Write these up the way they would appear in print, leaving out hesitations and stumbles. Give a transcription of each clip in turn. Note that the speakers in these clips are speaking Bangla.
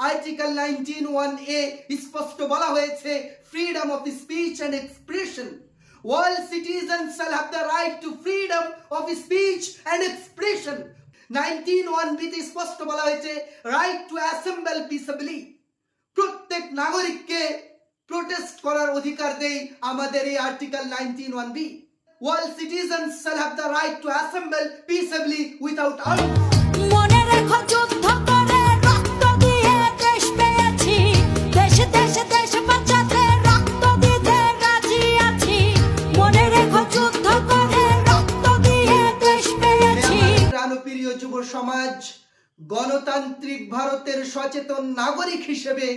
আর্টিকেল 19(1)(a স্পষ্ট বলা হয়েছে freedom of speech and expression. All citizens shall have the right to freedom of speech and expression. 19(1)(b তে স্পষ্ট বলা হয়েছে রাইট টু অ্যাসেম্বল পিসেবলি। প্রত্যেক নাগরিককে প্রোটেস্ট করার অধিকার দেই আমাদের এই article 19(1)(b। All citizens shall have the right to assemble peaceably without arms. মনে রেখো যুদ্ধ করে রক্ত দিয়ে দেশ পেয়েছি, দেশে দেশে দেশ বাঁচাতে রক্ত দিতে রাজি আছি। মনে রেখো যুদ্ধ করে রক্ত দিয়ে দেশ পেয়েছি। প্রাণপ্রিয় যুব সমাজ, গণতান্ত্রিক ভারতের সচেতন নাগরিক হিসেবে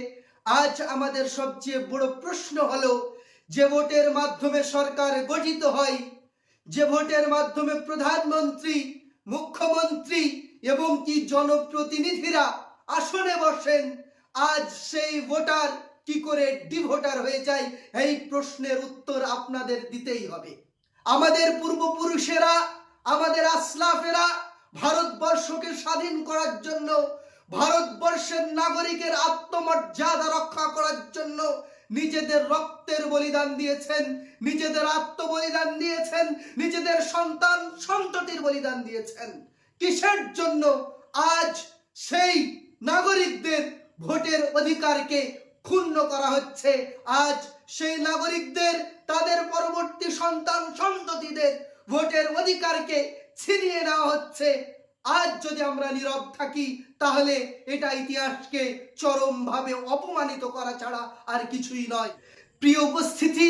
আজ আমাদের সবচেয়ে বড় প্রশ্ন হলো যে ভোটের মাধ্যমে সরকার গঠিত হয়, যে ভোটের মাধ্যমে প্রধানমন্ত্রী, মুখ্যমন্ত্রী এবং কি জনপ্রতিনিধিরা আসনে বসেন, আজ সেই ভোটার কি করে ডিভোটার হয়ে যায়? এই প্রশ্নের উত্তর আপনাদের দিতেই হবে। আমাদের পূর্বপুরুষেরা, আমাদের আসলাফেরা ভারতবর্ষকে স্বাধীন করার জন্য, ভারতবর্ষের নাগরিকের আত্মমর্যাদা রক্ষা করার জন্য নিজেদের রক্তের বলিদান দিয়েছেন, নিজেদের আত্মবলিদান দিয়েছেন, নিজেদের সন্তান সন্ততির বলিদান দিয়েছেন। কিসের জন্য? আজ সেই নাগরিকদের ভোটের অধিকারকে ক্ষুণ্ণ করা হচ্ছে। আজ সেই নাগরিকদের, তাদের পরবর্তী সন্তান সন্ততিদের ভোটের অধিকারকে ছিনিয়ে নেওয়া হচ্ছে। আজ যদি আমরা নীরব থাকি তাহলে এটা ইতিহাসকে চরমভাবে অপমানিত করা ছাড়া আর কিছুই নয়। প্রিয় উপস্থিতি,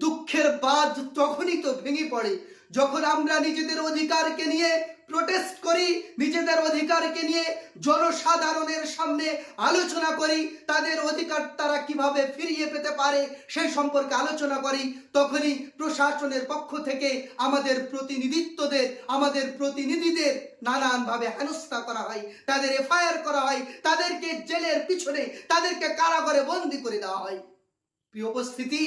দুঃখের বাঁধ তখনই তো ভেঙে পড়ে যখন আমরা নিজেদের অধিকারকে নিয়ে প্রোটেস্ট করি, নিজেদের অধিকারকে নিয়ে জনসাধারণের সামনে আলোচনা করি, তাদের অধিকার তারা কিভাবে ফিরিয়ে পেতে পারে সেই সম্পর্কে আলোচনা করি। তখনই প্রশাসনের পক্ষ থেকে আমাদের প্রতিনিধিত্বদের, আমাদের প্রতিনিধিদের নানানভাবে হেনস্থা করা হয়, তাদের এফআইআর করা হয়, তাদেরকে জেলের পিছনে, তাদেরকে কারাগারে বন্দী করে দেওয়া হয়। প্রিয় উপস্থিতি,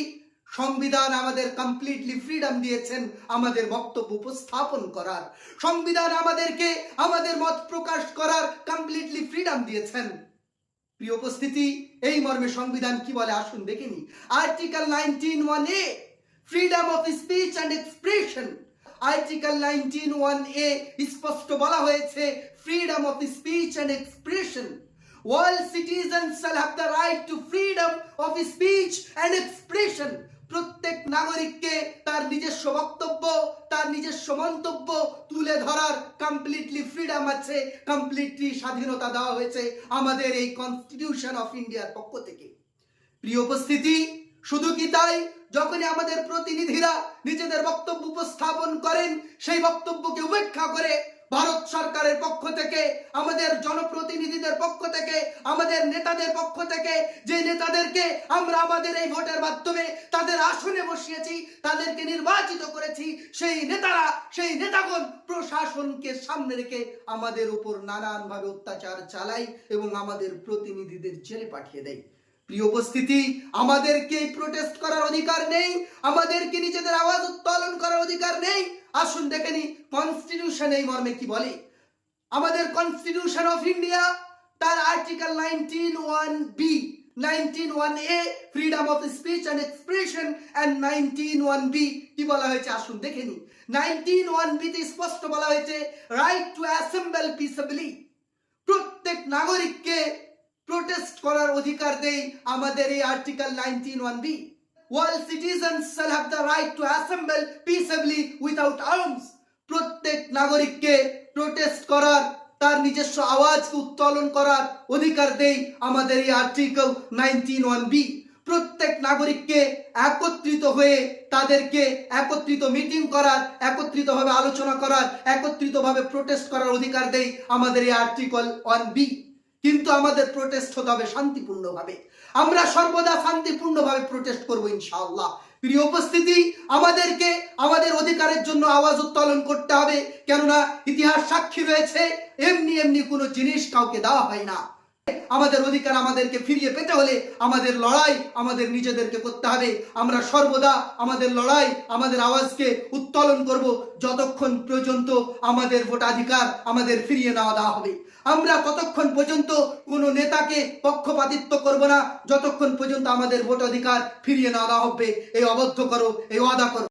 সংবিধান আমাদের কমপ্লিটলি ফ্রিডম দিয়েছেন আমাদের বক্তব্য উপস্থাপন করার। সংবিধান আমাদেরকে আমাদের মত প্রকাশ করার কমপ্লিটলি ফ্রিডম দিয়েছেন। প্রিয় উপস্থিতি, এই মর্মে সংবিধান কি বলে আসুন দেখে নিই। Article 19(1)(a freedom of speech and expression. Article 19(1)(a স্পষ্ট বলা হয়েছে freedom of speech and expression. All citizens shall have the right to freedom of speech and expression. প্রত্যেক নাগরিককে তার নিজস্ব বক্তব্য, তার নিজস্ব মন্তব্য তুলে ধরার কমপ্লিটলি ফ্রিডম আছে, কমপ্লিটলি স্বাধীনতা দেওয়া হয়েছে আমাদের এই কনস্টিটিউশন অফ ইন্ডিয়ার পক্ষ থেকে। প্রিয় উপস্থিতি, শুধু কি তাই, যখনই আমাদের প্রতিনিধিরা নিজেদের বক্তব্য উপস্থাপন করেন, সেই বক্তব্যকে উপেক্ষা করে ভারত সরকারের পক্ষ থেকে, আমাদের জনপ্রতিনিধিদের পক্ষ থেকে, আমাদের নেতাদের পক্ষ থেকে, যে নেতাদেরকে আমরা আমাদের এই ভোটের মাধ্যমে তাদের আসনে বসিয়েছি, তাদেরকে নির্বাচিত করেছি, সেই নেতারা, সেই নেতাগণ প্রশাসনকে সামনে রেখে আমাদের উপর নানানভাবে অত্যাচার চালায় এবং আমাদের প্রতিনিধিদের জেলে পাঠিয়ে দেয়। প্রিয় উপস্থিতি, আমাদেরকে প্রোটেস্ট করার অধিকার নেই, আমাদেরকে নিজেদের আওয়াজ উত্তোলন করার অধিকার নেই। আসুন দেখে নি কনস্টিটিউশন এই মর্মে কি বলে। আমাদের কনস্টিটিউশন অফ ইন্ডিয়া তার article 19(1)(b 19(1)(a freedom of speech and expression and 19(1)(b কি বলা হয়েছে আসুন দেখে নি। 19(1)(b তে স্পষ্ট বলা হয়েছে রাইট টু অ্যাসেম্বল পিসেবলি। প্রত্যেক নাগরিককে প্রোটেস্ট করার অধিকার দেই আমাদের এই article 19(1)(b। All citizens shall have the right to assemble peaceably without arms. প্রত্যেক নাগরিককে প্রোটেস্ট করার, তার নিজস্ব আওয়াজকে উত্তোলন করার অধিকার দেই আমাদের এই আর্টিকেল 19(1)(b। প্রত্যেক নাগরিককে একত্রিত হয়ে তাদেরকে একত্রিত মিটিং করার, একত্রিতভাবে আলোচনা করার, একত্রিতভাবে প্রোটেস্ট করার অধিকার দেই আমাদের এই আর্টিকেল 1(b। কিন্তু আমাদের প্রোটেস্ট হতে হবে শান্তিপূর্ণভাবে। আমরা সর্বদা শান্তিপূর্ণভাবে প্রোটেস্ট করব ইনশাআল্লাহ। প্রিয় উপস্থিতি, আমাদেরকে আমাদের অধিকারের জন্য আওয়াজ উত্তোলন করতে হবে, কেননা ইতিহাস সাক্ষী রয়েছে এমনি এমনি কোনো জিনিস কাউকে দেওয়া হয় না। আমাদের অধিকার আমাদেরকে ফিরিয়ে পেতে হলে আমাদের লড়াই আমাদের নিজেদেরকে করতে হবে। আমরা সর্বদা আমাদের লড়াই আমাদের আওয়াজকে উত্তোলন করব যতক্ষণ পর্যন্ত আমাদের ভোটাধিকার আমাদের ফিরিয়ে নেওয়া দেওয়া হবে। আমরা ততক্ষণ পর্যন্ত কোনো নেতাকে পক্ষপাতিত্ব করব না যতক্ষণ পর্যন্ত আমাদের ভোটাধিকার ফিরিয়ে নেওয়া দেওয়া হবে। এই অবদ্ধ করো, এই ওয়াদা করো।